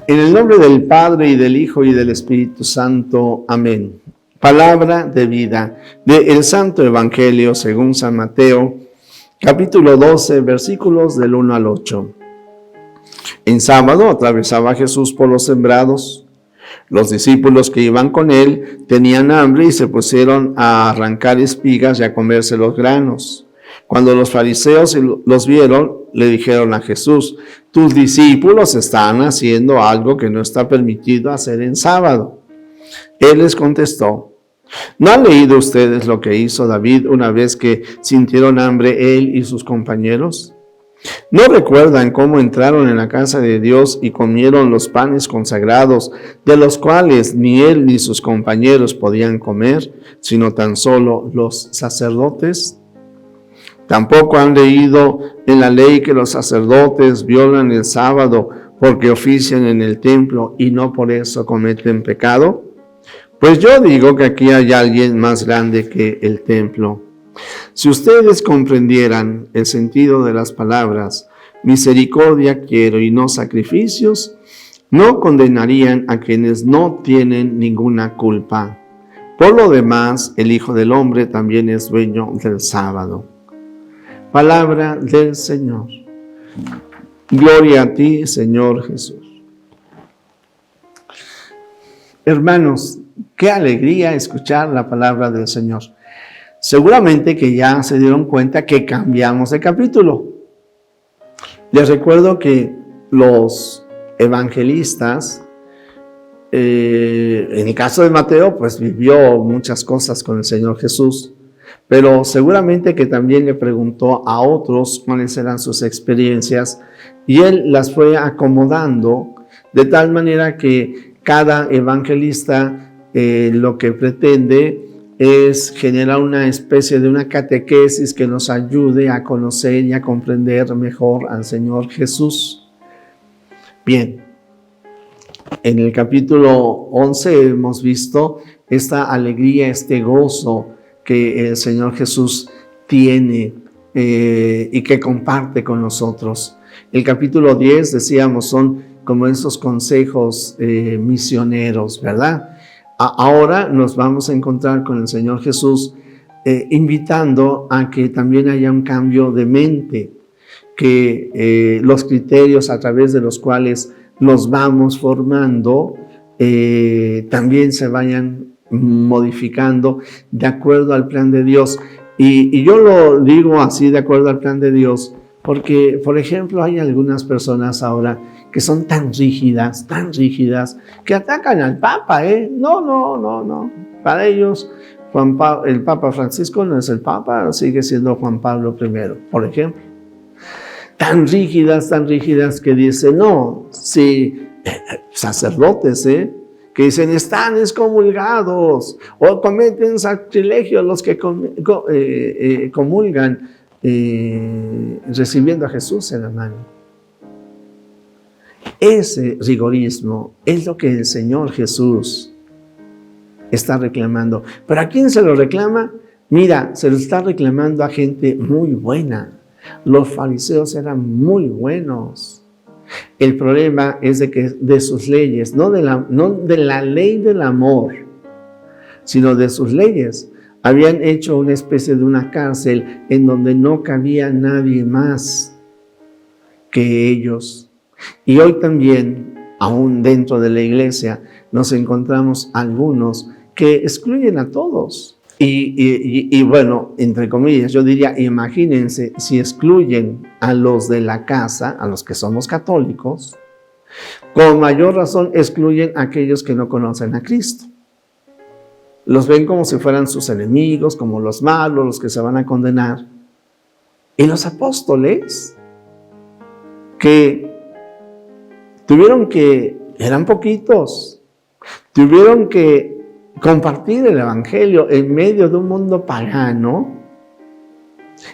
En el nombre del Padre, y del Hijo, y del Espíritu Santo. Amén. Palabra de vida del Santo Evangelio según San Mateo, capítulo 12, versículos del 1 al 8. En sábado atravesaba Jesús por los sembrados. Los discípulos que iban con él tenían hambre y se pusieron a arrancar espigas y a comerse los granos. Cuando los fariseos los vieron, le dijeron a Jesús: tus discípulos están haciendo algo que no está permitido hacer en sábado. Él les contestó: ¿no han leído ustedes lo que hizo David una vez que sintieron hambre él y sus compañeros? ¿No recuerdan cómo entraron en la casa de Dios y comieron los panes consagrados, de los cuales ni él ni sus compañeros podían comer, sino tan solo los sacerdotes? ¿Tampoco han leído en la ley que los sacerdotes violan el sábado porque ofician en el templo y no por eso cometen pecado? Pues yo digo que aquí hay alguien más grande que el templo. Si ustedes comprendieran el sentido de las palabras, misericordia quiero y no sacrificios, no condenarían a quienes no tienen ninguna culpa. Por lo demás, el Hijo del Hombre también es dueño del sábado. Palabra del Señor. Gloria a ti, Señor Jesús. Hermanos, qué alegría escuchar la palabra del Señor. Seguramente que ya se dieron cuenta que cambiamos de capítulo. Les recuerdo que los evangelistas, en el caso de Mateo, pues vivió muchas cosas con el Señor Jesús, pero seguramente que también le preguntó a otros cuáles eran sus experiencias y él las fue acomodando de tal manera que cada evangelista lo que pretende es generar una especie de una catequesis que nos ayude a conocer y a comprender mejor al Señor Jesús. Bien, en el capítulo 11 hemos visto esta alegría, este gozo que el Señor Jesús tiene y que comparte con nosotros. El capítulo 10, decíamos, son como esos consejos misioneros, ¿verdad? Ahora nos vamos a encontrar con el Señor Jesús invitando a que también haya un cambio de mente, que los criterios a través de los cuales nos vamos formando también se vayan modificando de acuerdo al plan de Dios. Y yo lo digo así, de acuerdo al plan de Dios, porque, por ejemplo, hay algunas personas ahora que son tan rígidas, que atacan al Papa, No. Para ellos, el Papa Francisco no es el Papa, sigue siendo Juan Pablo I, por ejemplo. Tan rígidas que dicen, no, sí, sacerdotes, que dicen, están excomulgados, o cometen sacrilegio los que comulgan recibiendo a Jesús en la mano. Ese rigorismo es lo que el Señor Jesús está reclamando. ¿Pero a quién se lo reclama? Mira, se lo está reclamando a gente muy buena. Los fariseos eran muy buenos. El problema es de sus leyes, no de la ley del amor, sino de sus leyes. Habían hecho una especie de una cárcel en donde no cabía nadie más que ellos. Y hoy también, aún dentro de la iglesia, nos encontramos algunos que excluyen a todos. Y bueno, entre comillas, yo diría, imagínense si excluyen a los de la casa, a los que somos católicos, con mayor razón excluyen a aquellos que no conocen a Cristo. Los ven como si fueran sus enemigos, como los malos, los que se van a condenar. Y los apóstoles, que eran poquitos, tuvieron que compartir el evangelio en medio de un mundo pagano,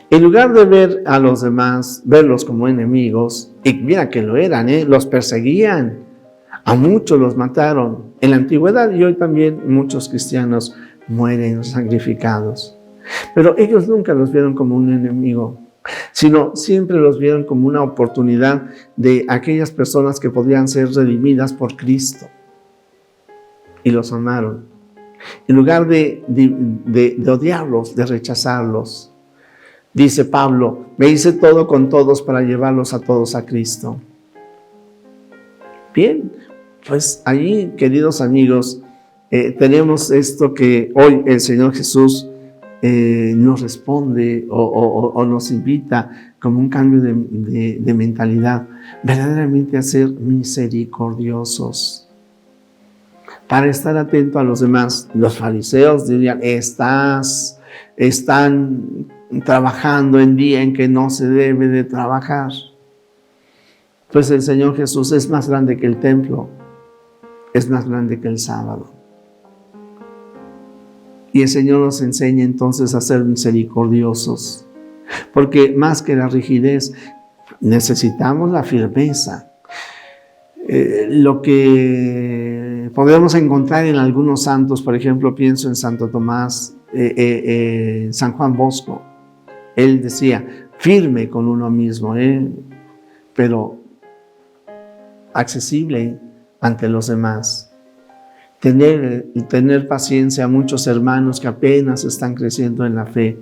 en lugar de ver a los demás, verlos como enemigos, y mira que lo eran, los perseguían, a muchos los mataron en la antigüedad y hoy también muchos cristianos mueren sacrificados, pero ellos nunca los vieron como un enemigo, sino siempre los vieron como una oportunidad de aquellas personas que podían ser redimidas por Cristo. Y los amaron. En lugar de odiarlos, de rechazarlos. Dice Pablo, me hice todo con todos para llevarlos a todos a Cristo. Bien, pues ahí, queridos amigos, tenemos esto que hoy el Señor Jesús nos responde o nos invita como un cambio de mentalidad, verdaderamente a ser misericordiosos. Para estar atento a los demás. Los fariseos dirían, están trabajando en día en que no se debe de trabajar. Pues el Señor Jesús es más grande que el templo, es más grande que el sábado. Y el Señor nos enseña entonces a ser misericordiosos, porque más que la rigidez, necesitamos la firmeza. Lo que podemos encontrar en algunos santos, por ejemplo, pienso en Santo Tomás, San Juan Bosco. Él decía, firme con uno mismo, pero accesible ante los demás. Tener paciencia a muchos hermanos que apenas están creciendo en la fe.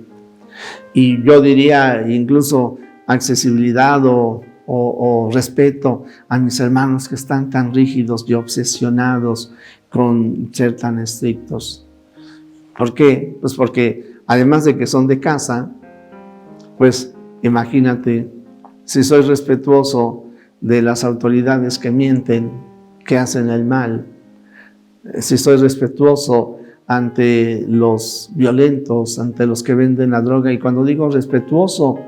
Y yo diría incluso accesibilidad o respeto a mis hermanos que están tan rígidos y obsesionados con ser tan estrictos. ¿Por qué? Pues porque además de que son de casa, pues imagínate, si soy respetuoso de las autoridades que mienten, que hacen el mal, si soy respetuoso ante los violentos, ante los que venden la droga, y cuando digo respetuoso,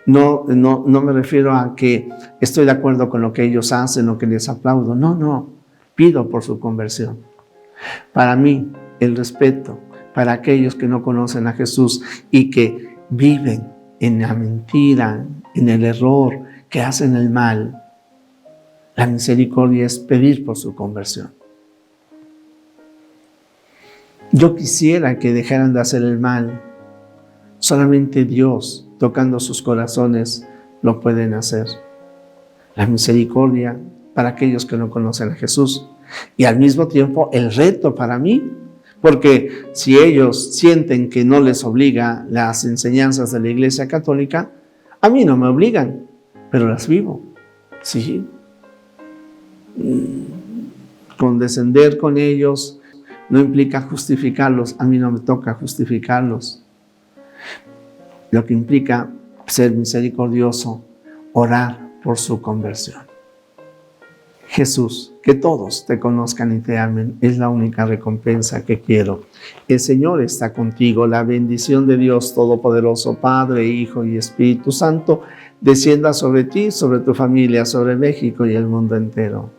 no me refiero a que estoy de acuerdo con lo que ellos hacen o que les aplaudo. No, pido por su conversión. Para mí, el respeto para aquellos que no conocen a Jesús y que viven en la mentira, en el error, que hacen el mal. La misericordia es pedir por su conversión. Yo quisiera que dejaran de hacer el mal. Solamente Dios, tocando sus corazones, lo pueden hacer. La misericordia para aquellos que no conocen a Jesús. Y al mismo tiempo el reto para mí, porque si ellos sienten que no les obliga las enseñanzas de la Iglesia Católica, a mí no me obligan, pero las vivo. Sí. Condescender con ellos no implica justificarlos, a mí no me toca justificarlos. Lo que implica ser misericordioso, orar por su conversión. Jesús, que todos te conozcan y te amen, es la única recompensa que quiero. El Señor está contigo, la bendición de Dios Todopoderoso, Padre, Hijo y Espíritu Santo, descienda sobre ti, sobre tu familia, sobre México y el mundo entero.